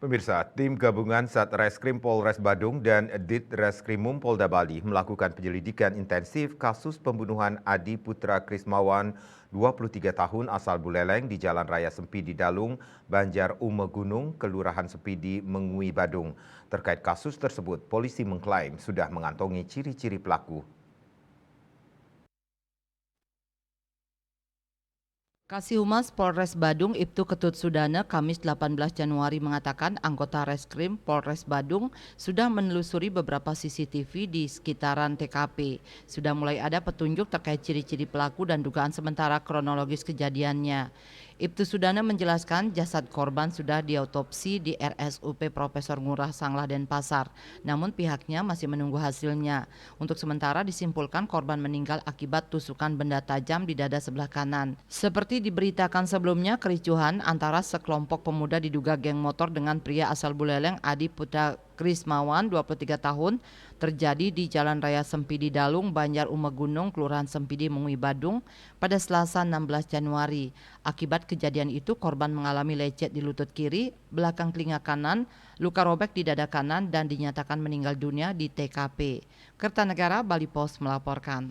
Pemirsa, tim gabungan Satreskrim Polres Badung dan Ditreskrimum Polda Bali melakukan penyelidikan intensif kasus pembunuhan Adi Putra Krismawan, 23 tahun asal Buleleng di Jalan Raya Sempidi Dalung, Banjar Umegunung, Kelurahan Sepidi, Mengui, Badung. Terkait kasus tersebut, polisi mengklaim sudah mengantongi ciri-ciri pelaku. Kasih Polres Badung Ibtu Ketut Sudana Kamis 18 Januari mengatakan anggota Reskrim Polres Badung sudah menelusuri beberapa CCTV di sekitaran TKP. Sudah mulai ada petunjuk terkait ciri-ciri pelaku dan dugaan sementara kronologis kejadiannya. Ibtu Sudana menjelaskan jasad korban sudah diautopsi di RSUP Profesor Ngurah Sanglah Denpasar. Namun pihaknya masih menunggu hasilnya. Untuk sementara disimpulkan korban meninggal akibat tusukan benda tajam di dada sebelah kanan. Seperti diberitakan sebelumnya, kericuhan antara sekelompok pemuda diduga geng motor dengan pria asal Buleleng Adi Putra Krismawan 23 tahun terjadi di Jalan Raya Sempidi Dalung, Banjar Umegunung, Kelurahan Sempidi, Mengui, Badung pada Selasa 16 Januari. Akibat kejadian itu korban mengalami lecet di lutut kiri, belakang telinga kanan, luka robek di dada kanan dan dinyatakan meninggal dunia di TKP. Kertanegara Bali Pos melaporkan.